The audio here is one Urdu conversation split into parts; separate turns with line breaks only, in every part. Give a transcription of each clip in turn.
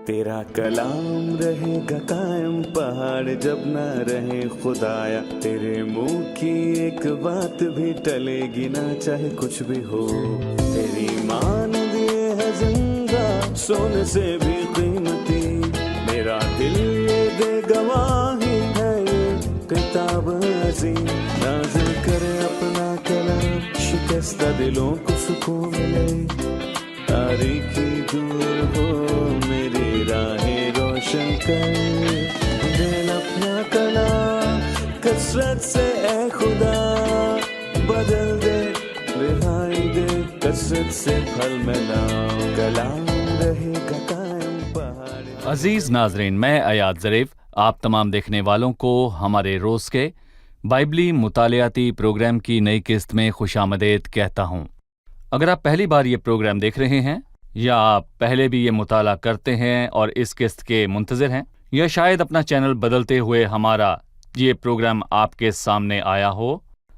تیرا کلام رہے گا قائم پہاڑ جب نہ رہے خدایا، تیرے منہ کی ایک بات بھی ٹلے گی نہ چاہے کچھ بھی ہو، تیری مان دیے ہے زندہ سونے سے بھی قیمتی، میرا دل یہ دے گواہی ہے یہ کتاب عظیم، نازل کرے اپنا کلام شکستہ دلوں کو سکون ملے، تاریکی دور ہو میری راہیں روشن کر، دل اپنا کلام کثرت سے اے خدا بدل دے، رہائی دے کثرت سے پھل ملا، کلام رہے گا قائم پہاڑ۔
عزیز ناظرین، میں ایاد ظریف آپ تمام دیکھنے والوں کو ہمارے روز کے بائبلی مطالعاتی پروگرام کی نئی قسط میں خوش آمدید کہتا ہوں۔ اگر آپ پہلی بار یہ پروگرام دیکھ رہے ہیں، یا آپ پہلے بھی یہ مطالعہ کرتے ہیں اور اس قسط کے منتظر ہیں، یا شاید اپنا چینل بدلتے ہوئے ہمارا یہ پروگرام آپ کے سامنے آیا ہو،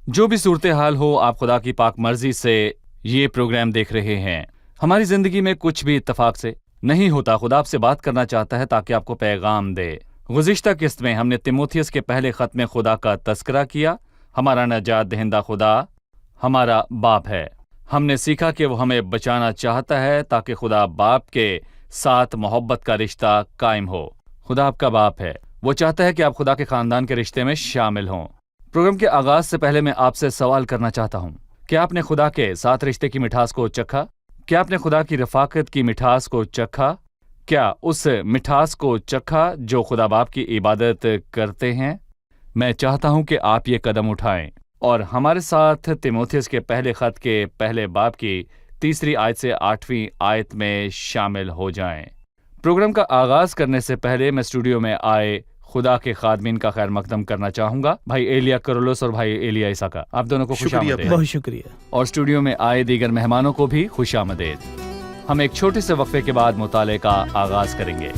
جو بھی صورتحال ہو آپ خدا کی پاک مرضی سے یہ پروگرام دیکھ رہے ہیں۔ ہماری زندگی میں کچھ بھی اتفاق سے نہیں ہوتا، خدا آپ سے بات کرنا چاہتا ہے تاکہ آپ کو پیغام دے۔ گزشتہ قسط میں ہم نے تیموتھیوس کے پہلے خط میں خدا کا تذکرہ کیا۔ ہمارا نجات دہندہ خدا ہمارا باپ ہے۔ ہم نے سیکھا کہ وہ ہمیں بچانا چاہتا ہے تاکہ خدا باپ کے ساتھ محبت کا رشتہ قائم ہو۔ خدا آپ کا باپ ہے، وہ چاہتا ہے کہ آپ خدا کے خاندان کے رشتے میں شامل ہوں۔ پروگرام کے آغاز سے پہلے میں آپ سے سوال کرنا چاہتا ہوں، کیا آپ نے خدا کے ساتھ رشتے کی مٹھاس کو چکھا؟ کیا آپ نے خدا کی رفاقت کی مٹھاس کو چکھا؟ کیا اس مٹھاس کو چکھا جو خدا باپ کی عبادت کرتے ہیں؟ میں چاہتا ہوں کہ آپ یہ قدم اٹھائیں اور ہمارے ساتھ تیموتھیوس کے پہلے خط کے پہلے باب کی 3 آیت سے 8 آیت میں شامل ہو جائیں۔ پروگرام کا آغاز کرنے سے پہلے میں اسٹوڈیو میں آئے خدا کے خادمین کا خیر مقدم کرنا چاہوں گا، بھائی ایلیا کرولوس اور بھائی ایلیا اسحاق۔ آپ دونوں کو خوش آمدید۔
بہت شکریہ۔
اور اسٹوڈیو میں آئے دیگر مہمانوں کو بھی خوش آمدید۔ ہم ایک چھوٹے سے وقفے کے بعد مطالعے کا آغاز کریں گے۔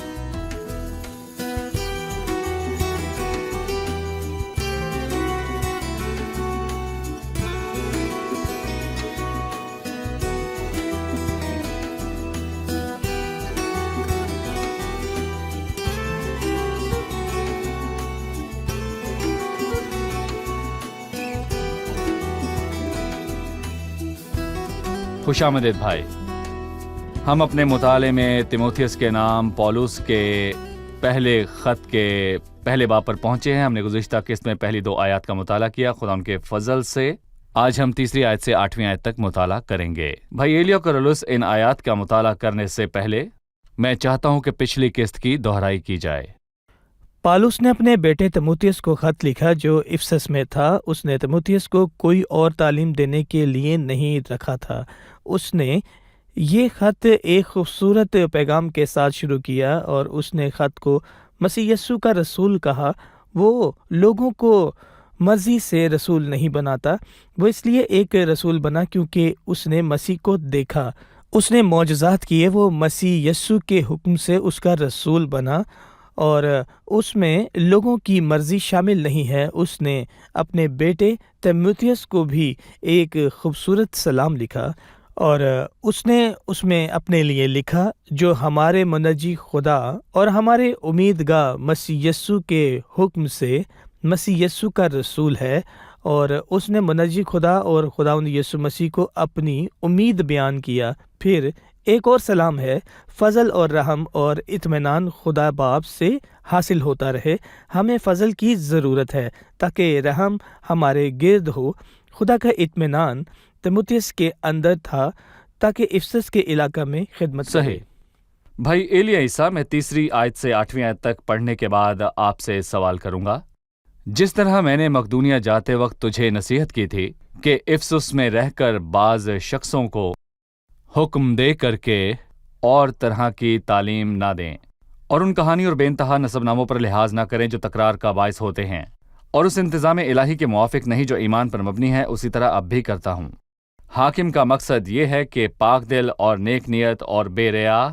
خوش آمدید بھائی۔ ہم اپنے مطالعے میں تیموتھیوس کے نام پولس کے پہلے خط کے پہلے باب پر پہنچے ہیں۔ ہم نے گزشتہ قسط میں پہلی 2 آیات کا مطالعہ کیا۔ خدا ان کے فضل سے آج ہم 3 آیت سے 8 آیت تک مطالعہ کریں گے۔ بھائی ایلیا کرولوس، ان آیات کا مطالعہ کرنے سے پہلے میں چاہتا ہوں کہ پچھلی قسط کی دہرائی کی جائے۔
پالوس نے اپنے بیٹے تیموتھیوس کو خط لکھا جو افسس میں تھا۔ اس نے تیموتھیوس کو کوئی اور تعلیم دینے کے لیے نہیں رکھا تھا۔ اس نے یہ خط ایک خوبصورت پیغام کے ساتھ شروع کیا اور اس نے خط کو مسیح یسوع کا رسول کہا۔ وہ لوگوں کو مرضی سے رسول نہیں بناتا، وہ اس لیے ایک رسول بنا کیونکہ اس نے مسیح کو دیکھا، اس نے معجزات کیے، وہ مسیح یسوع کے حکم سے اس کا رسول بنا اور اس میں لوگوں کی مرضی شامل نہیں ہے۔ اس نے اپنے بیٹے تیموتھیوس کو بھی ایک خوبصورت سلام لکھا اور اس نے اس میں اپنے لیے لکھا جو ہمارے منجی خدا اور ہمارے امیدگاہ مسیح یسوع کے حکم سے مسیح یسوع کا رسول ہے، اور اس نے منجی خدا اور خداوند یسوع مسیح کو اپنی امید بیان کیا۔ پھر ایک اور سلام ہے، فضل اور رحم اور اطمینان خدا باپ سے حاصل ہوتا رہے۔ ہمیں فضل کی ضرورت ہے تاکہ رحم ہمارے گرد ہو۔ خدا کا اطمینان تیموتھیوس کے اندر تھا تاکہ افسس کے علاقہ میں خدمت کرے۔
صحیح۔ بھائی ایلیا عیسیٰ، میں 3 آیت سے 8 آیت تک پڑھنے کے بعد آپ سے سوال کروں گا۔ جس طرح میں نے مقدونیہ جاتے وقت تجھے نصیحت کی تھی کہ افسس میں رہ کر بعض شخصوں کو حکم دے کر کے اور طرح کی تعلیم نہ دیں، اور ان کہانی اور بے انتہا نسب ناموں پر لحاظ نہ کریں جو تکرار کا باعث ہوتے ہیں، اور اس انتظام الہی کے موافق نہیں جو ایمان پر مبنی ہے، اسی طرح اب بھی کرتا ہوں۔ حاکم کا مقصد یہ ہے کہ پاک دل اور نیک نیت اور بے ریا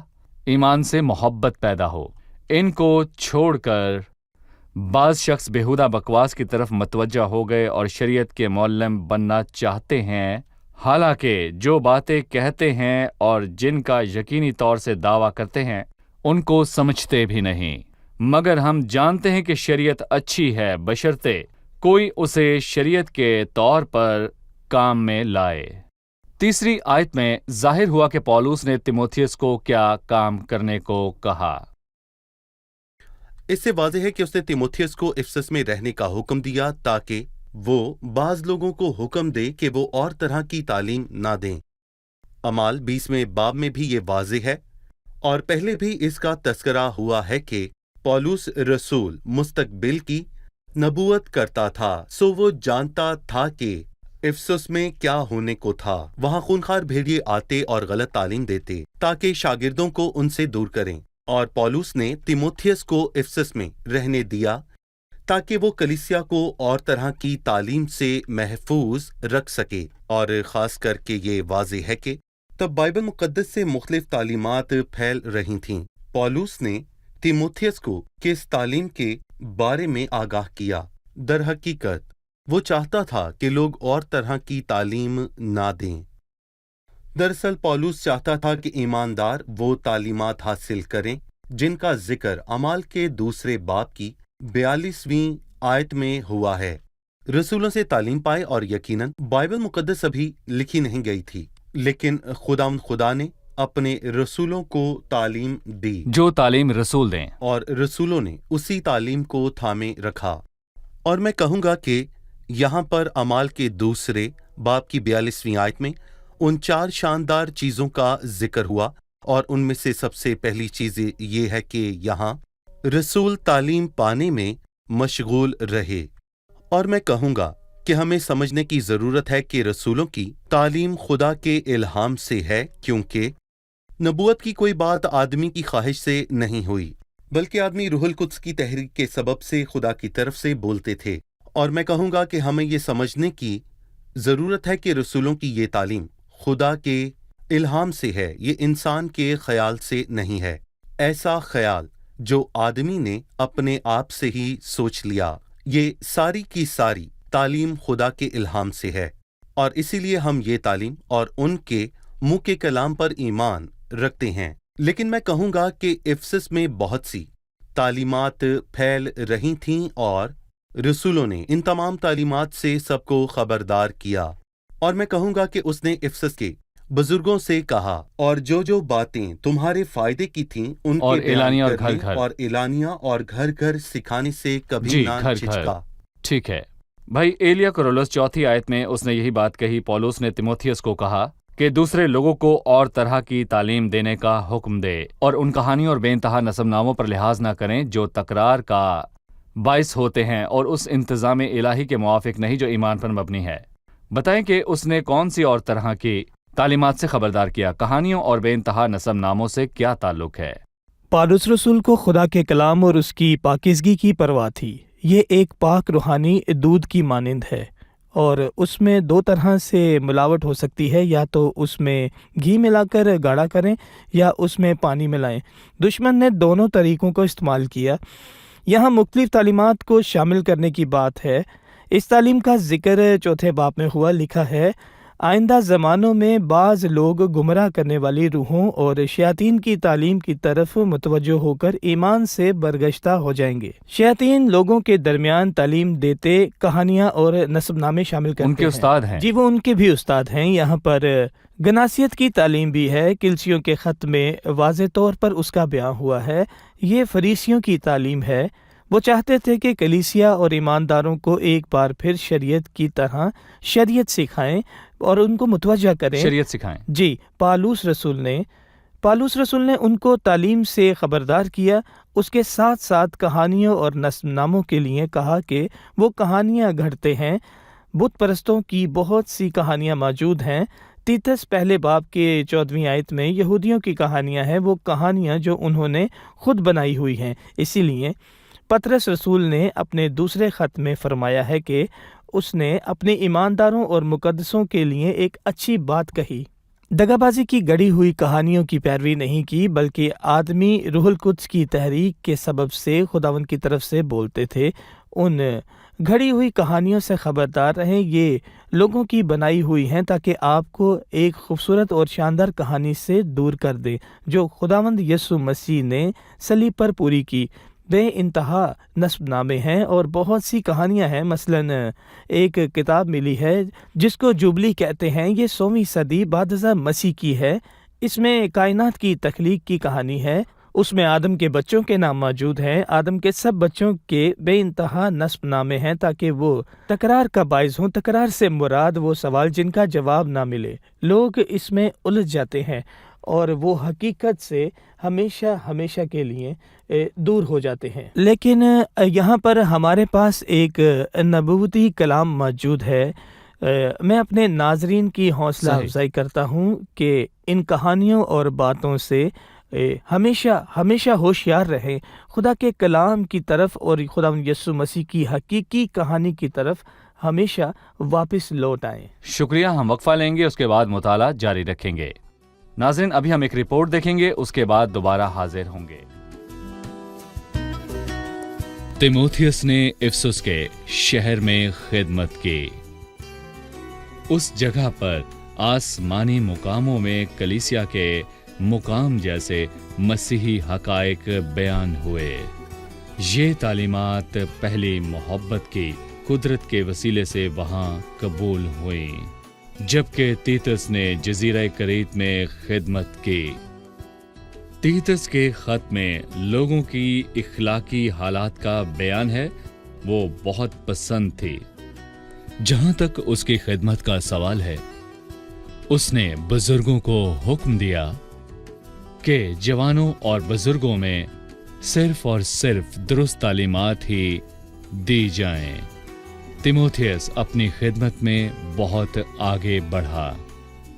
ایمان سے محبت پیدا ہو۔ ان کو چھوڑ کر بعض شخص بیہودہ بکواس کی طرف متوجہ ہو گئے اور شریعت کے معلم بننا چاہتے ہیں، حالانکہ جو باتیں کہتے ہیں اور جن کا یقینی طور سے دعویٰ کرتے ہیں ان کو سمجھتے بھی نہیں، مگر ہم جانتے ہیں کہ شریعت اچھی ہے بشرطے کوئی اسے شریعت کے طور پر کام میں لائے۔ تیسری آیت میں ظاہر ہوا کہ پولس نے تیموتھیوس کو کیا کام کرنے کو کہا۔
اس سے واضح ہے کہ اس نے تیموتھیوس کو افسس میں رہنے کا حکم دیا تاکہ وہ بعض لوگوں کو حکم دے کہ وہ اور طرح کی تعلیم نہ دیں۔ اعمال 20 باب میں بھی یہ واضح ہے، اور پہلے بھی اس کا تذکرہ ہوا ہے کہ پولس رسول مستقبل کی نبوت کرتا تھا، سو وہ جانتا تھا کہ افسس میں کیا ہونے کو تھا۔ وہاں خونخوار بھیڑیے آتے اور غلط تعلیم دیتے تاکہ شاگردوں کو ان سے دور کریں، اور پولس نے تیموتھیوس کو افسس میں رہنے دیا تاکہ وہ کلیسیا کو اور طرح کی تعلیم سے محفوظ رکھ سکے، اور خاص کر کے یہ واضح ہے کہ تب بائبل مقدس سے مختلف تعلیمات پھیل رہی تھیں۔ پولس نے تیموتھیوس کو کس تعلیم کے بارے میں آگاہ کیا؟ در حقیقت وہ چاہتا تھا کہ لوگ اور طرح کی تعلیم نہ دیں۔ دراصل پولس چاہتا تھا کہ ایماندار وہ تعلیمات حاصل کریں جن کا ذکر اعمال کے 2 باب کی 42ویں آیت میں ہوا ہے۔ رسولوں سے تعلیم پائے، اور یقیناً بائبل مقدس ابھی لکھی نہیں گئی تھی، لیکن خدا نے اپنے رسولوں کو تعلیم دی،
جو تعلیم رسول دیں،
اور رسولوں نے اسی تعلیم کو تھامے رکھا۔ اور میں کہوں گا کہ یہاں پر اعمال کے 2 باب کی 42ویں آیت میں ان 4 شاندار چیزوں کا ذکر ہوا، اور ان میں سے سب سے پہلی چیز یہ ہے کہ یہاں رسول تعلیم پانے میں مشغول رہے۔ اور میں کہوں گا کہ ہمیں سمجھنے کی ضرورت ہے کہ رسولوں کی تعلیم خدا کے الہام سے ہے، کیونکہ نبوت کی کوئی بات آدمی کی خواہش سے نہیں ہوئی، بلکہ آدمی روح القدس کی تحریک کے سبب سے خدا کی طرف سے بولتے تھے۔ اور میں کہوں گا کہ ہمیں یہ سمجھنے کی ضرورت ہے کہ رسولوں کی یہ تعلیم خدا کے الہام سے ہے، یہ انسان کے خیال سے نہیں ہے، ایسا خیال جو آدمی نے اپنے آپ سے ہی سوچ لیا۔ یہ ساری کی ساری تعلیم خدا کے الہام سے ہے، اور اسی لیے ہم یہ تعلیم اور ان کے منہ کے کلام پر ایمان رکھتے ہیں۔ لیکن میں کہوں گا کہ افسس میں بہت سی تعلیمات پھیل رہی تھیں، اور رسولوں نے ان تمام تعلیمات سے سب کو خبردار کیا۔ اور میں کہوں گا کہ اس نے افسس کے بزرگوں سے کہا، اور جو باتیں تمہارے فائدے کی تھیں ان
اور
کے
اعلانیہ اور
بیان کرنے
گھر گھر
اور اعلانیہ اور گھر گھر سکھانے سے کبھی
جی،
نہ
گھر
جھجکا۔
ٹھیک ہے بھائی ایلیا کرولس 4 آیت میں اس نے یہی بات کہی۔ پولس نے تیموتھیوس کو کہا کہ دوسرے لوگوں کو اور طرح کی تعلیم دینے کا حکم دے، اور ان کہانیوں اور بے انتہا نسب ناموں پر لحاظ نہ کریں جو تکرار کا باعث ہوتے ہیں اور اس انتظام الہی کے موافق نہیں جو ایمان پر مبنی ہے۔ بتائیں کہ اس نے کون سی اور طرح کی تعلیمات سے خبردار کیا؟ کہانیوں اور بے انتہا نسب ناموں سے کیا تعلق ہے؟
پولس رسول کو خدا کے کلام اور اس کی پاکیزگی کی پرواہ تھی۔ یہ ایک پاک روحانی دودھ کی مانند ہے، اور اس میں 2 طرح سے ملاوٹ ہو سکتی ہے، یا تو اس میں گھی ملا کر گاڑھا کریں یا اس میں پانی ملائیں۔ دشمن نے دونوں طریقوں کو استعمال کیا۔ یہاں مختلف تعلیمات کو شامل کرنے کی بات ہے۔ اس تعلیم کا ذکر 4 باب میں ہوا، لکھا ہے آئندہ زمانوں میں بعض لوگ گمراہ کرنے والی روحوں اور شیاطین کی تعلیم کی طرف متوجہ ہو کر ایمان سے برگشتہ ہو جائیں گے۔ شیاطین لوگوں کے درمیان تعلیم دیتے کہانیاں اور نسب نامے شامل کرتے ہیں۔
ان کے استاد ہیں؟
جی، وہ ان کے بھی استاد ہیں۔ یہاں پر گناسیت کی تعلیم بھی ہے، کلسیوں کے خط میں واضح طور پر اس کا بیان ہوا ہے۔ یہ فریسیوں کی تعلیم ہے۔ وہ چاہتے تھے کہ کلیسیا اور ایمانداروں کو ایک بار پھر شریعت کی طرح شریعت سکھائیں اور ان کو متوجہ کریں،
شریعت سکھائیں۔
جی، پولس رسول نے ان کو تعلیم سے خبردار کیا۔ اس کے ساتھ ساتھ کہانیوں اور نسب ناموں کے لیے کہا کہ وہ کہانیاں گھڑتے ہیں۔ بت پرستوں کی بہت سی کہانیاں موجود ہیں۔ تیتس 1 باب کے 14ویں آیت میں یہودیوں کی کہانیاں ہیں، وہ کہانیاں جو انہوں نے خود بنائی ہوئی ہیں۔ اسی لیے پطرس رسول نے اپنے دوسرے خط میں فرمایا ہے کہ اس نے اپنے ایمانداروں اور مقدسوں کے لیے ایک اچھی بات کہی۔ دغا بازی کی گڑی ہوئی کہانیوں کی پیروی نہیں کی، بلکہ آدمی روح القدس کی تحریک کے سبب سے خداوند کی طرف سے بولتے تھے۔ ان گھڑی ہوئی کہانیوں سے خبردار رہیں، یہ لوگوں کی بنائی ہوئی ہیں تاکہ آپ کو ایک خوبصورت اور شاندار کہانی سے دور کر دے جو خداوند یسوع مسیح نے صلیب پر پوری کی۔ بے انتہا نسب نامے ہیں اور بہت سی کہانیاں ہیں۔ مثلاً ایک کتاب ملی ہے جس کو جوبلی کہتے ہیں، یہ 100ویں صدی بعد ازاں مسیح کی ہے۔ اس میں کائنات کی تخلیق کی کہانی ہے۔ اس میں آدم کے بچوں کے نام موجود ہیں۔ آدم کے سب بچوں کے بے انتہا نسب نامے ہیں تاکہ وہ تکرار کا باعث ہوں۔ تکرار سے مراد وہ سوال جن کا جواب نہ ملے۔ لوگ اس میں الجھ جاتے ہیں اور وہ حقیقت سے ہمیشہ کے لیے دور ہو جاتے ہیں۔ لیکن یہاں پر ہمارے پاس ایک نبوتی کلام موجود ہے۔ میں اپنے ناظرین کی حوصلہ افزائی کرتا ہوں کہ ان کہانیوں اور باتوں سے ہمیشہ ہوشیار رہیں، خدا کے کلام کی طرف اور خدا یسوع مسیح کی حقیقی کہانی کی طرف ہمیشہ واپس لوٹ آئیں۔
شکریہ، ہم وقفہ لیں گے، اس کے بعد مطالعہ جاری رکھیں گے۔ ناظرین، ابھی ہم ایک رپورٹ دیکھیں گے، اس کے بعد دوبارہ حاضر ہوں گے۔ تیموتھیوس نے افسس کے شہر میں خدمت کی۔ اس جگہ پر آسمانی مقاموں میں کلیسیا کے مقام جیسے مسیحی حقائق بیان ہوئے۔ یہ تعلیمات پہلی محبت کی قدرت کے وسیلے سے وہاں قبول ہوئیں۔ جبکہ تیتس نے جزیرہ کریت میں خدمت کی۔ تیتس کے خط میں لوگوں کی اخلاقی حالات کا بیان ہے، وہ بہت پسند تھی۔ جہاں تک اس کی خدمت کا سوال ہے، اس نے بزرگوں کو حکم دیا کہ جوانوں اور بزرگوں میں صرف اور صرف درست تعلیمات ہی دی جائیں۔ تیموتھیوس اپنی خدمت میں بہت آگے بڑھا۔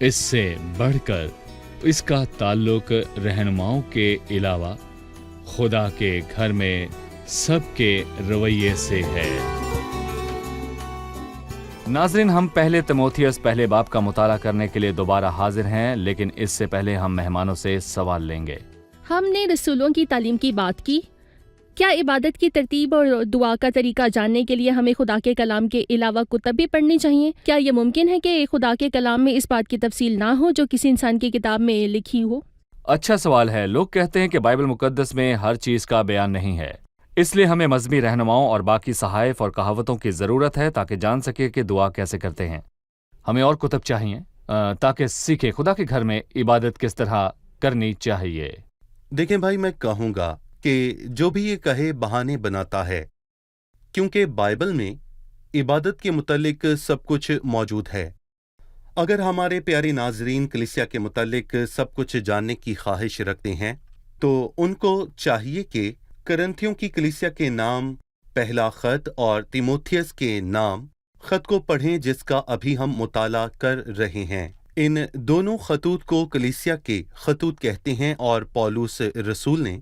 اس سے بڑھ کر اس کا تعلق رہنماؤں کے علاوہ خدا کے گھر میں سب کے رویے سے ہے۔ ناظرین، ہم پہلے تیموتھیوس پہلے باب کا مطالعہ کرنے کے لیے دوبارہ حاضر ہیں، لیکن اس سے پہلے ہم مہمانوں سے سوال لیں گے۔
ہم نے رسولوں کی تعلیم کی بات کی۔ کیا عبادت کی ترتیب اور دعا کا طریقہ جاننے کے لیے ہمیں خدا کے کلام کے علاوہ کتب بھی پڑھنی چاہیے؟ کیا یہ ممکن ہے کہ خدا کے کلام میں اس بات کی تفصیل نہ ہو جو کسی انسان کی کتاب میں لکھی ہو؟
اچھا سوال ہے۔ لوگ کہتے ہیں کہ بائبل مقدس میں ہر چیز کا بیان نہیں ہے، اس لیے ہمیں مذہبی رہنماؤں اور باقی صحائف اور کہاوتوں کی ضرورت ہے تاکہ جان سکے کہ دعا کیسے کرتے ہیں۔ ہمیں اور کتب چاہیے تاکہ سیکھے خدا کے گھر میں عبادت کس طرح کرنی چاہیے۔
دیکھیں بھائی، میں کہوں گا کہ جو بھی یہ کہے بہانے بناتا ہے، کیونکہ بائبل میں عبادت کے متعلق سب کچھ موجود ہے۔ اگر ہمارے پیارے ناظرین کلیسیا کے متعلق سب کچھ جاننے کی خواہش رکھتے ہیں تو ان کو چاہیے کہ کرنتھیوں کی کلیسیا کے نام پہلا خط اور تیموتھیوس کے نام خط کو پڑھیں جس کا ابھی ہم مطالعہ کر رہے ہیں۔ ان دونوں خطوط کو کلیسیا کے خطوط کہتے ہیں اور پولس رسول نے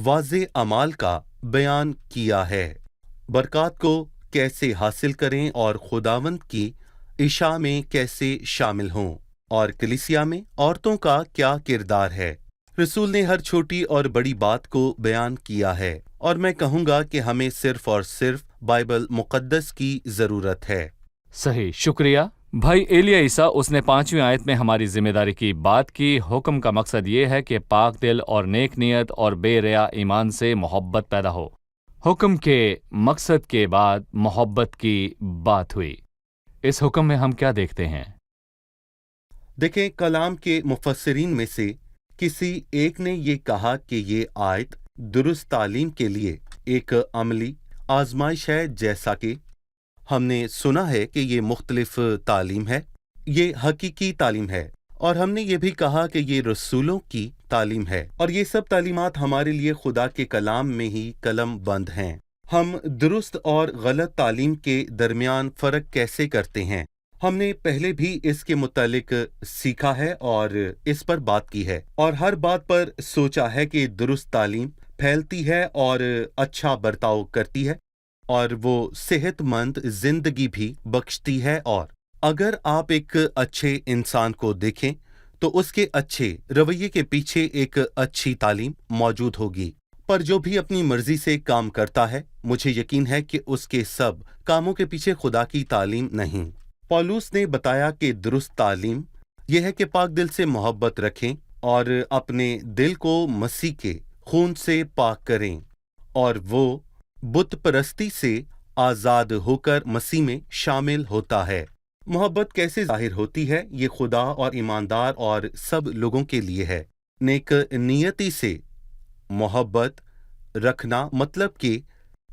واضح اعمال کا بیان کیا ہے۔ برکات کو کیسے حاصل کریں اور خداوند کی عشاء میں کیسے شامل ہوں، اور کلیسیا میں عورتوں کا کیا کردار ہے۔ رسول نے ہر چھوٹی اور بڑی بات کو بیان کیا ہے، اور میں کہوں گا کہ ہمیں صرف اور صرف بائبل مقدس کی ضرورت ہے۔
صحیح، شکریہ بھائی ایلیا عیسیٰ۔ اس نے 5ویں آیت میں ہماری ذمہ داری کی بات کی۔ حکم کا مقصد یہ ہے کہ پاک دل اور نیک نیت اور بے ریا ایمان سے محبت پیدا ہو۔ حکم کے مقصد کے بعد محبت کی بات ہوئی۔ اس حکم میں ہم کیا دیکھتے ہیں؟
دیکھیں، کلام کے مفسرین میں سے کسی ایک نے یہ کہا کہ یہ آیت درست تعلیم کے لیے ایک عملی آزمائش ہے، جیسا کہ ہم نے سنا ہے کہ یہ مختلف تعلیم ہے، یہ حقیقی تعلیم ہے، اور ہم نے یہ بھی کہا کہ یہ رسولوں کی تعلیم ہے، اور یہ سب تعلیمات ہمارے لیے خدا کے کلام میں ہی قلم بند ہیں۔ ہم درست اور غلط تعلیم کے درمیان فرق کیسے کرتے ہیں؟ ہم نے پہلے بھی اس کے متعلق سیکھا ہے اور اس پر بات کی ہے، اور ہر بات پر سوچا ہے کہ درست تعلیم پھیلتی ہے اور اچھا برتاؤ کرتی ہے، اور وہ صحت مند زندگی بھی بخشتی ہے۔ اور اگر آپ ایک اچھے انسان کو دیکھیں تو اس کے اچھے رویے کے پیچھے ایک اچھی تعلیم موجود ہوگی۔ پر جو بھی اپنی مرضی سے کام کرتا ہے، مجھے یقین ہے کہ اس کے سب کاموں کے پیچھے خدا کی تعلیم نہیں۔ پولس نے بتایا کہ درست تعلیم یہ ہے کہ پاک دل سے محبت رکھیں اور اپنے دل کو مسیح کے خون سے پاک کریں، اور وہ بت پرستی سے آزاد ہو کر مسیح میں شامل ہوتا ہے۔ محبت کیسے ظاہر ہوتی ہے؟ یہ خدا اور ایماندار اور سب لوگوں کے لیے ہے۔ نیک نیتی سے محبت رکھنا مطلب کہ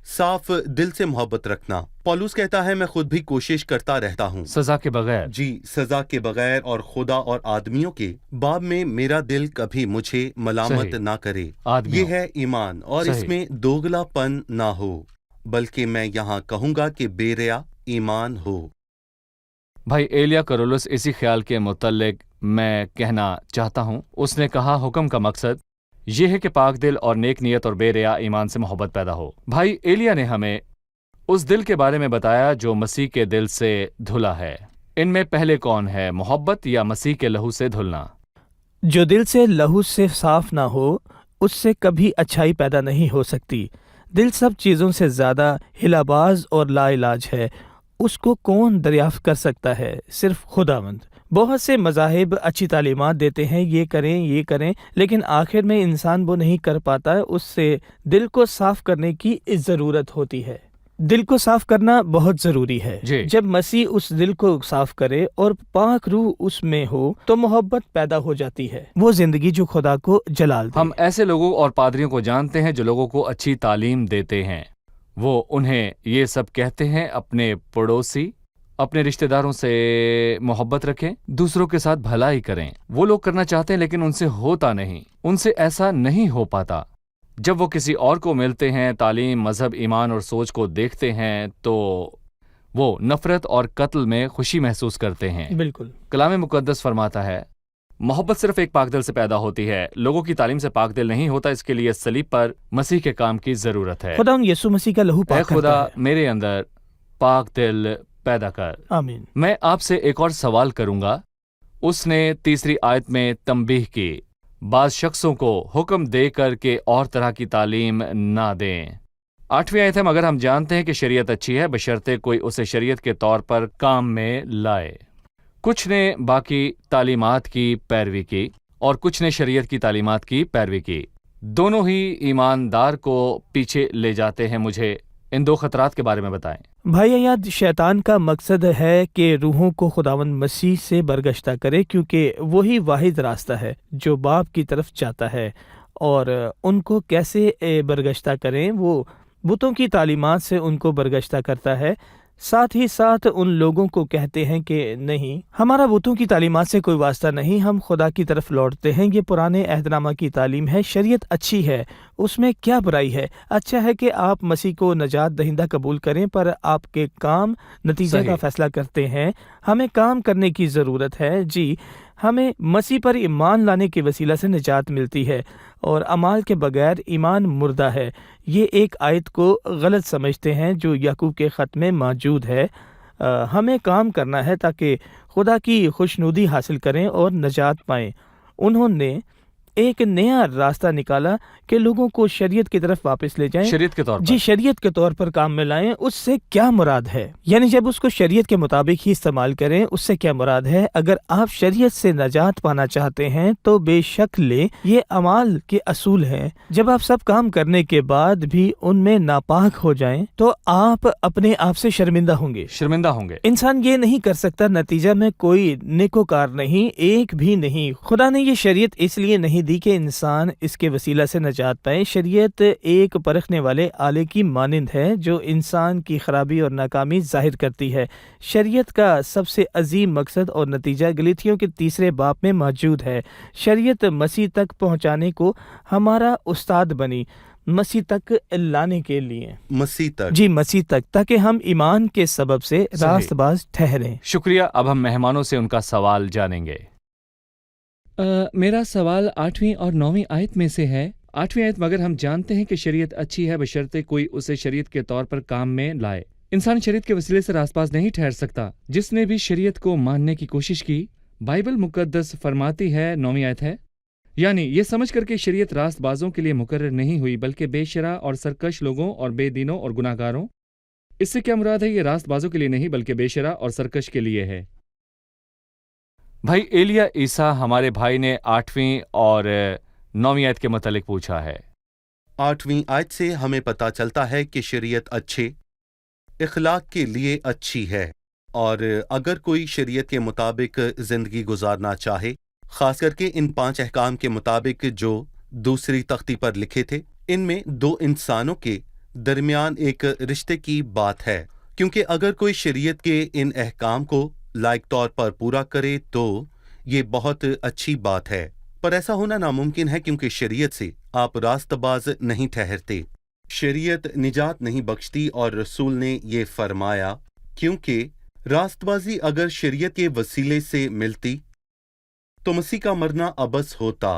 صاف دل سے محبت رکھنا۔ پولس کہتا ہے، میں خود بھی کوشش کرتا رہتا ہوں
سزا کے بغیر۔
جی، سزا کے بغیر، اور خدا اور آدمیوں کے باب میں میرا دل کبھی مجھے ملامت
صحیح۔
نہ کرے۔
آدمیوں۔
یہ ہے ایمان، اور اس
صحیح۔
میں دوگلا پن نہ ہو، بلکہ میں یہاں کہوں گا کہ بے ریا ایمان ہو۔
بھائی ایلیا کرولس اسی خیال کے متعلق میں کہنا چاہتا ہوں۔ اس نے کہا، حکم کا مقصد یہ ہے کہ پاک دل اور نیک نیت اور بے ریا ایمان سے محبت پیدا ہو۔ بھائی ایلیا نے ہمیں اس دل کے بارے میں بتایا جو مسیح کے دل سے دھلا ہے۔ ان میں پہلے کون ہے، محبت یا مسیح کے لہو سے دھلنا؟
جو دل سے لہو سے صاف نہ ہو، اس سے کبھی اچھائی پیدا نہیں ہو سکتی۔ دل سب چیزوں سے زیادہ ہلاباز اور لا علاج ہے۔ اس کو کون دریافت کر سکتا ہے؟ صرف خداوند۔ بہت سے مذاہب اچھی تعلیمات دیتے ہیں، یہ کریں، لیکن آخر میں انسان وہ نہیں کر پاتا۔ اس سے دل کو صاف کرنے کی ضرورت ہوتی ہے۔ دل کو صاف کرنا بہت ضروری ہے۔
جی۔
جب مسیح اس دل کو صاف کرے اور پاک روح اس میں ہو تو محبت پیدا ہو جاتی ہے، وہ زندگی جو خدا کو جلال دے۔
ہم ایسے لوگوں اور پادریوں کو جانتے ہیں جو لوگوں کو اچھی تعلیم دیتے ہیں۔ وہ انہیں یہ سب کہتے ہیں، اپنے پڑوسی، اپنے رشتہ داروں سے محبت رکھیں، دوسروں کے ساتھ بھلائی کریں۔ وہ لوگ کرنا چاہتے ہیں لیکن ان سے ہوتا نہیں، ان سے ایسا نہیں ہو پاتا۔ جب وہ کسی اور کو ملتے ہیں، تعلیم، مذہب، ایمان اور سوچ کو دیکھتے ہیں تو وہ نفرت اور قتل میں خوشی محسوس کرتے ہیں۔
بالکل۔
کلام مقدس فرماتا ہے، محبت صرف ایک پاک دل سے پیدا ہوتی ہے، لوگوں کی تعلیم سے پاک دل نہیں ہوتا۔ اس کے لیے صلیب پر مسیح کے کام کی ضرورت ہے۔
خدا یسوع مسیح کا لہو
اے
پاک
خدا،
کرتا ہے۔
میرے اندر پاک دل پیدا کر۔
آمین۔
میں آپ سے ایک اور سوال کروں گا۔ اس نے تیسری آیت میں تنبیہ کی، بعض شخصوں کو حکم دے کر کہ اور طرح کی تعلیم نہ دیں۔ 8ویں آیت ہے، مگر ہم جانتے ہیں کہ شریعت اچھی ہے بشرطے کوئی اسے شریعت کے طور پر کام میں لائے۔ کچھ نے باقی تعلیمات کی پیروی کی اور کچھ نے شریعت کی تعلیمات کی پیروی کی۔ دونوں ہی ایماندار کو پیچھے لے جاتے ہیں۔ مجھے ان دو خطرات کے بارے میں بتائیں۔
بھائی یاد، شیطان کا مقصد ہے کہ روحوں کو خداوند مسیح سے برگشتہ کرے، کیونکہ وہی واحد راستہ ہے جو باپ کی طرف جاتا ہے۔ اور ان کو کیسے برگشتہ کریں؟ وہ بتوں کی تعلیمات سے ان کو برگشتہ کرتا ہے، ساتھ ہی ساتھ ان لوگوں کو کہتے ہیں کہ نہیں، ہمارا بتوں کی تعلیمات سے کوئی واسطہ نہیں، ہم خدا کی طرف لوٹتے ہیں۔ یہ پرانے عہد نامہ کی تعلیم ہے، شریعت اچھی ہے، اس میں کیا برائی ہے؟ اچھا ہے کہ آپ مسیح کو نجات دہندہ قبول کریں، پر آپ کے کام نتیجہ کا فیصلہ کرتے ہیں۔ ہمیں کام کرنے کی ضرورت ہے۔ جی، ہمیں مسیح پر ایمان لانے کے وسیلہ سے نجات ملتی ہے، اور اعمال کے بغیر ایمان مردہ ہے۔ یہ ایک آیت کو غلط سمجھتے ہیں جو یعقوب کے خط میں موجود ہے۔ ہمیں کام کرنا ہے تاکہ خدا کی خوشنودی حاصل کریں اور نجات پائیں۔ انہوں نے ایک نیا راستہ نکالا کہ لوگوں کو شریعت کی طرف واپس لے جائیں۔
شریعت کے طور پر؟
جی، شریعت کے طور پر کام میں لائیں۔ اس سے کیا مراد ہے؟ یعنی جب اس کو شریعت کے مطابق ہی استعمال کریں، اس سے کیا مراد ہے؟ اگر آپ شریعت سے نجات پانا چاہتے ہیں تو بے شک لیں، یہ اعمال کے اصول ہیں۔ جب آپ سب کام کرنے کے بعد بھی ان میں ناپاک ہو جائیں تو آپ اپنے آپ سے شرمندہ ہوں گے۔ انسان یہ نہیں کر سکتا، نتیجہ میں کوئی نیکوکار نہیں، ایک بھی نہیں۔ خدا نے یہ شریعت اس لیے نہیں دی کہ انسان اس کے وسیلہ سے نجات پائے۔ شریعت ایک پرکھنے والے آلے کی مانند ہے جو انسان کی خرابی اور ناکامی ظاہر کرتی ہے۔ شریعت کا سب سے عظیم مقصد اور نتیجہ گلاطیوں کے 3 باب میں موجود ہے۔ شریعت مسیح تک پہنچانے کو ہمارا استاد بنی، مسیح تک لانے کے لیے،
مسیح تک،
جی مسیح تک، تاکہ ہم ایمان کے سبب سے راست باز ٹھہریں۔
شکریہ۔ اب ہم مہمانوں سے ان کا سوال جانیں گے۔ میرا سوال 8ویں اور 9ویں آیت میں سے ہے۔ 8ویں آیت، مگر ہم جانتے ہیں کہ شریعت اچھی ہے بشرطے کوئی اسے شریعت کے طور پر کام میں لائے۔ انسان شریعت کے وسیلے سے راست باز نہیں ٹھہر سکتا۔ جس نے بھی شریعت کو ماننے کی کوشش کی، بائبل مقدس فرماتی ہے، 9ویں آیت ہے،
یعنی یہ سمجھ کر کہ شریعت راست بازوں کے لیے مقرر نہیں ہوئی بلکہ بے شرع اور سرکش لوگوں اور بے دینوں اور گناہ گاروں. اس سے کیا مراد ہے؟ یہ راست بازوں کے لیے نہیں بلکہ بے شرع اور سرکش کے لیے ہے.
بھائی ایلیا عیسیٰ ہمارے بھائی نے 8ویں اور 9ویں آیت کے متعلق پوچھا ہے.
8ویں آیت سے ہمیں پتہ چلتا ہے کہ شریعت اچھے اخلاق کے لیے اچھی ہے، اور اگر کوئی شریعت کے مطابق زندگی گزارنا چاہے، خاص کر کے ان 5 احکام کے مطابق جو دوسری تختی پر لکھے تھے، ان میں 2 انسانوں کے درمیان ایک رشتے کی بات ہے، کیونکہ اگر کوئی شریعت کے ان احکام کو لائق طور پر پورا کرے تو یہ بہت اچھی بات ہے، پر ایسا ہونا ناممکن ہے کیونکہ شریعت سے آپ راست باز نہیں ٹھہرتے. شریعت نجات نہیں بخشتی، اور رسول نے یہ فرمایا کیونکہ راست بازی اگر شریعت کے وسیلے سے ملتی تو مسیح کا مرنا عبث ہوتا.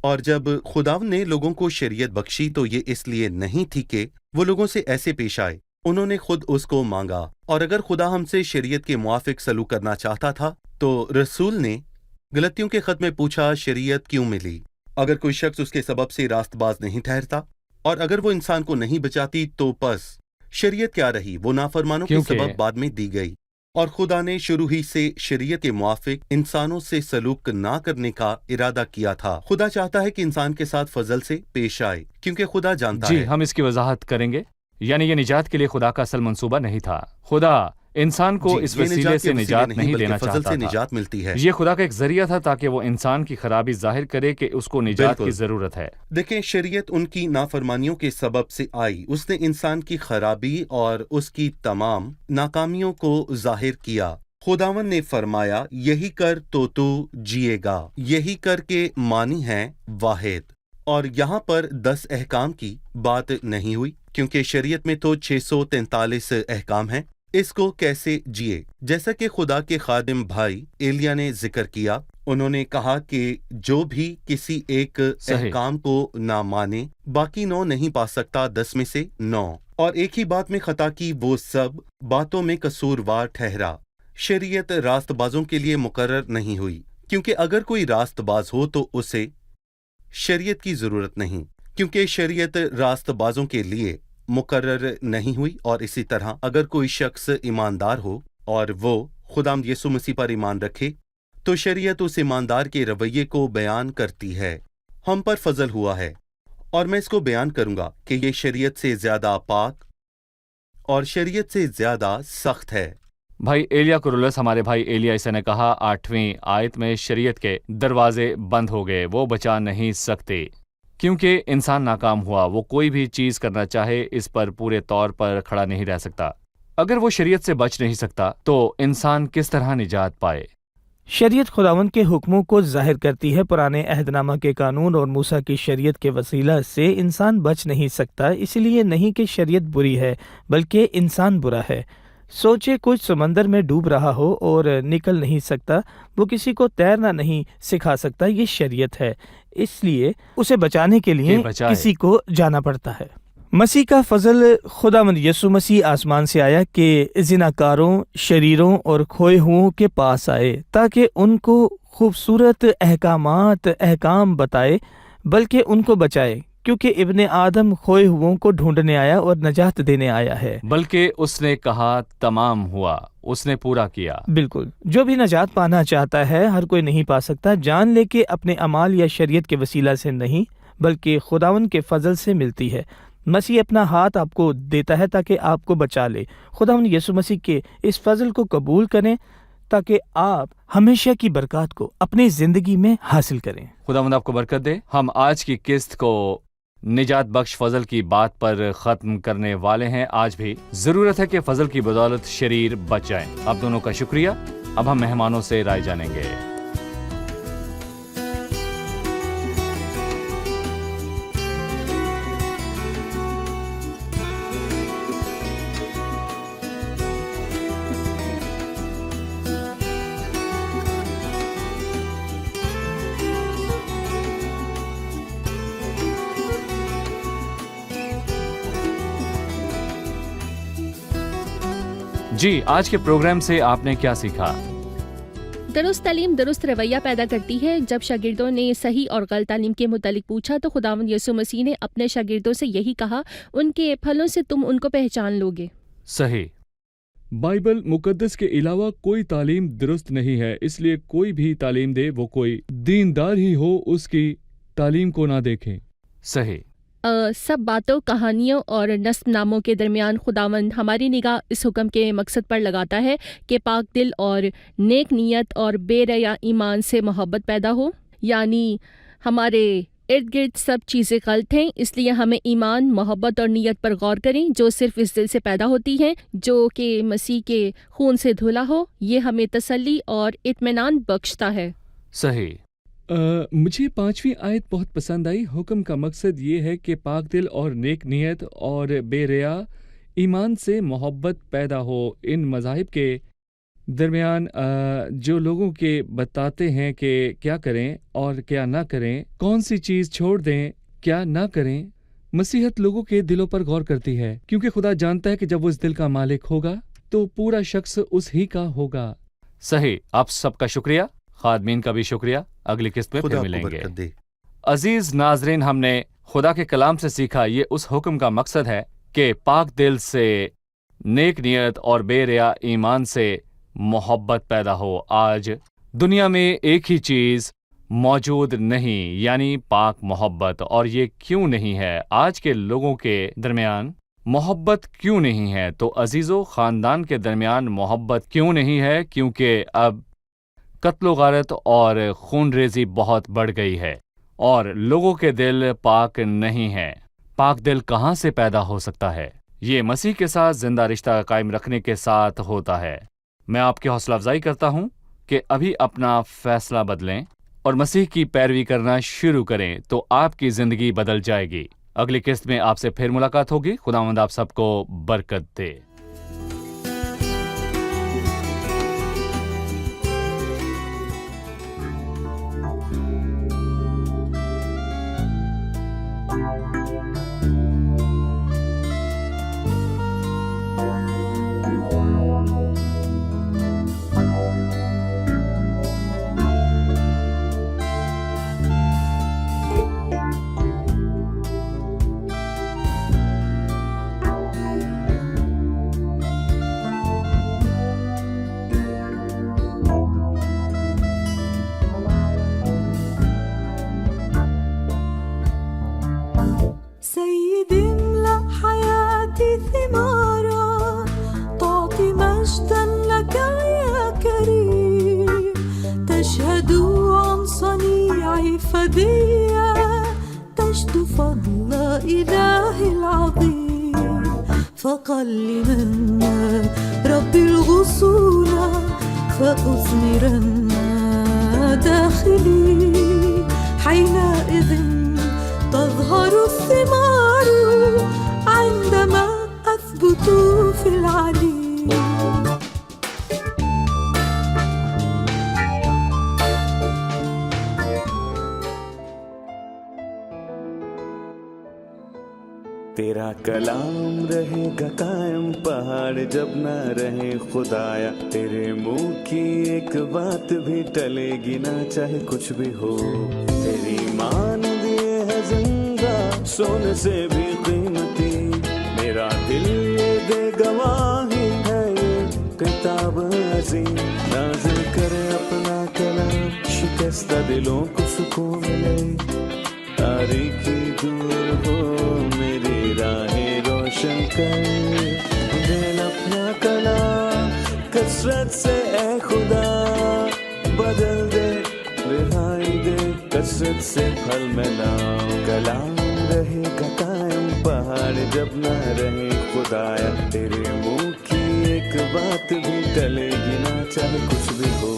اور جب خداوند نے لوگوں کو شریعت بخشی تو یہ اس لیے نہیں تھی کہ وہ لوگوں سے ایسے پیش آئے، انہوں نے خود اس کو مانگا. اور اگر خدا ہم سے شریعت کے موافق سلوک کرنا چاہتا تھا تو رسول نے غلطیوں کے خط میں پوچھا شریعت کیوں ملی؟ اگر کوئی شخص اس کے سبب سے راست باز نہیں ٹھہرتا، اور اگر وہ انسان کو نہیں بچاتی تو پس شریعت کیا رہی؟ وہ نافرمانوں کے سبب بعد میں دی گئی، اور خدا نے شروع ہی سے شریعت کے موافق انسانوں سے سلوک نہ کرنے کا ارادہ کیا تھا. خدا چاہتا ہے کہ انسان کے ساتھ فضل سے پیش آئے، کیونکہ خدا جانتا ہے.
جی، ہم اس کی وضاحت کریں گے. یعنی یہ نجات کے لیے خدا کا اصل منصوبہ نہیں تھا. خدا انسان کو اس وسیلے سے نجات نہیں دینا چاہتا
فضل سے
تھا.
نجات ملتی ہے.
یہ خدا کا ایک ذریعہ تھا تاکہ وہ انسان کی خرابی ظاہر کرے کہ اس کو نجات کی ضرورت ہے.
دیکھیں، شریعت ان کی نافرمانیوں کے سبب سے آئی. اس نے انسان کی خرابی اور اس کی تمام ناکامیوں کو ظاہر کیا. خداوند نے فرمایا یہی کر تو جیے گا. یہی کر کے معنی ہے واحد، اور یہاں پر 10 احکام کی بات نہیں ہوئی کیونکہ شریعت میں تو 643 احکام ہیں. اس کو کیسے جیے؟ جیسا کہ خدا کے خادم بھائی ایلیا نے ذکر کیا، انہوں نے کہا کہ جو بھی کسی ایک احکام کو نہ مانے باقی 9 نہیں پا سکتا 10 میں سے 9، اور ایک ہی بات میں خطا کی وہ سب باتوں میں قصوروار ٹھہرا. شریعت راست بازوں کے لیے مقرر نہیں ہوئی، کیونکہ اگر کوئی راست باز ہو تو اسے شریعت کی ضرورت نہیں، کیونکہ شریعت راست بازوں کے لیے مقرر نہیں ہوئی. اور اسی طرح اگر کوئی شخص ایماندار ہو اور وہ خداوند یسوع مسیح پر ایمان رکھے تو شریعت اس ایماندار کے رویے کو بیان کرتی ہے. ہم پر فضل ہوا ہے، اور میں اس کو بیان کروں گا کہ یہ شریعت سے زیادہ پاک اور شریعت سے زیادہ سخت ہے.
بھائی ایلیا کرولس، ہمارے بھائی ایلیا عیسیٰ نے کہا 8ویں آیت میں شریعت کے دروازے بند ہو گئے، وہ بچا نہیں سکتے کیونکہ انسان ناکام ہوا. وہ کوئی بھی چیز کرنا چاہے اس پر پورے طور پر کھڑا نہیں رہ سکتا. اگر وہ شریعت سے بچ نہیں سکتا تو انسان کس طرح نجات پائے؟
شریعت خداوند کے حکموں کو ظاہر کرتی ہے. پرانے عہد نامہ کے قانون اور موسیٰ کی شریعت کے وسیلہ سے انسان بچ نہیں سکتا. اس لیے نہیں کہ شریعت بری ہے بلکہ انسان برا ہے. سوچے کچھ سمندر میں ڈوب رہا ہو اور نکل نہیں سکتا، وہ کسی کو تیرنا نہیں سکھا سکتا. یہ شریعت ہے، اس لیے اسے بچانے کے لیے کسی کو جانا پڑتا ہے. مسیح کا فضل خداوند یسوع مسیح آسمان سے آیا کہ زناکاروں، شریروں اور کھوئے ہوں کے پاس آئے تاکہ ان کو خوبصورت احکام بتائے بلکہ ان کو بچائے، کیونکہ ابن آدم کھوئے ہوں کو ڈھونڈنے آیا اور نجات دینے آیا ہے.
بلکہ اس نے کہا تمام ہوا، اس نے پورا کیا.
بالکل، جو بھی نجات پانا چاہتا ہے ہر کوئی نہیں پا سکتا. جان لے کہ اپنے اعمال یا شریعت کے وسیلہ سے نہیں بلکہ خداوند کے فضل سے ملتی ہے. مسیح اپنا ہاتھ آپ کو دیتا ہے تاکہ آپ کو بچا لے. خداوند یسوع مسیح کے اس فضل کو قبول کریں تاکہ آپ ہمیشہ کی برکات کو اپنی زندگی میں حاصل کریں.
خداوند آپ کو برکت دے. ہم آج کی قسط کو نجات بخش فضل کی بات پر ختم کرنے والے ہیں. آج بھی ضرورت ہے کہ فضل کی بدولت شریر بچ جائیں. آپ دونوں کا شکریہ. اب ہم مہمانوں سے رائے جانیں گے. جی، آج کے پروگرام سے آپ نے کیا سیکھا؟
درست تعلیم درست رویہ پیدا کرتی ہے. جب شاگردوں نے صحیح اور غلط تعلیم کے متعلق پوچھا تو خداوند یسوع مسیح نے اپنے شاگردوں سے یہی کہا، ان کے پھلوں سے تم ان کو پہچان لوگے.
صحیح.
بائبل مقدس کے علاوہ کوئی تعلیم درست نہیں ہے، اس لیے کوئی بھی تعلیم دے وہ کوئی دیندار ہی ہو اس کی تعلیم کو نہ دیکھیں.
صحیح.
سب باتوں، کہانیوں اور نصب ناموں کے درمیان خداوند ہماری نگاہ اس حکم کے مقصد پر لگاتا ہے کہ پاک دل اور نیک نیت اور بے ریا ایمان سے محبت پیدا ہو. یعنی ہمارے ارد گرد سب چیزیں غلط ہیں، اس لیے ہمیں ایمان، محبت اور نیت پر غور کریں جو صرف اس دل سے پیدا ہوتی ہیں جو کہ مسیح کے خون سے دھلا ہو. یہ ہمیں تسلی اور اطمینان بخشتا ہے.
صحیح.
مجھے 5ویں آیت بہت پسند آئی. حکم کا مقصد یہ ہے کہ پاک دل اور نیک نیت اور بے ریا ایمان سے محبت پیدا ہو. ان مذاہب کے درمیان جو لوگوں کے بتاتے ہیں کہ کیا کریں اور کیا نہ کریں، کون سی چیز چھوڑ دیں، کیا نہ کریں، مسیحیت لوگوں کے دلوں پر غور کرتی ہے، کیونکہ خدا جانتا ہے کہ جب وہ اس دل کا مالک ہوگا تو پورا شخص اس ہی کا ہوگا.
صحیح. آپ سب کا شکریہ، خادمین کا بھی شکریہ. اگلی قسط میں پھر ملیں گے. عزیز ناظرین، ہم نے خدا کے کلام سے سیکھا یہ اس حکم کا مقصد ہے کہ پاک دل سے، نیک نیت اور بے ریا ایمان سے محبت پیدا ہو. آج دنیا میں ایک ہی چیز موجود نہیں، یعنی پاک محبت. اور یہ کیوں نہیں ہے؟ آج کے لوگوں کے درمیان محبت کیوں نہیں ہے؟ تو عزیزو، خاندان کے درمیان محبت کیوں نہیں ہے؟ کیونکہ اب قتل و غارت اور خون ریزی بہت بڑھ گئی ہے اور لوگوں کے دل پاک نہیں ہیں. پاک دل کہاں سے پیدا ہو سکتا ہے؟ یہ مسیح کے ساتھ زندہ رشتہ قائم رکھنے کے ساتھ ہوتا ہے. میں آپ کی حوصلہ افزائی کرتا ہوں کہ ابھی اپنا فیصلہ بدلیں اور مسیح کی پیروی کرنا شروع کریں تو آپ کی زندگی بدل جائے گی. اگلی قسط میں آپ سے پھر ملاقات ہوگی. خداوند آپ سب کو برکت دے.
فقل منا رب الغصون فأثمرن داخلي حينئذ تظهر الثمار عندما أثبت في العلي.
تیرا کلام رہے گا قائم، پہاڑ جب نہ رہے خدایا. تیرے منہ کی ایک بات بھی ٹلے گی نہ، چاہے کچھ بھی ہو. تیری مان دیے ہے زندہ، سونے سے بھی قیمتی. میرا دل یہ دے گواہی ہے، یہ کتاب عظیم. نازل کرے اپنا کلام، شکستہ دلوں کو سکون ملے. تاریکی دور ہو میری راہیں روشن کر، دل اپنا کلام کثرت سے اے خدا بدل دے، رہائی دے کثرت سے پھل ملاؤ. کلام رہے گا قائم، پہاڑ جب نہ رہے خدایا. تیرے منہ کی ایک بات بھی ٹلے گی نہ، چاہے کچھ بھی ہو.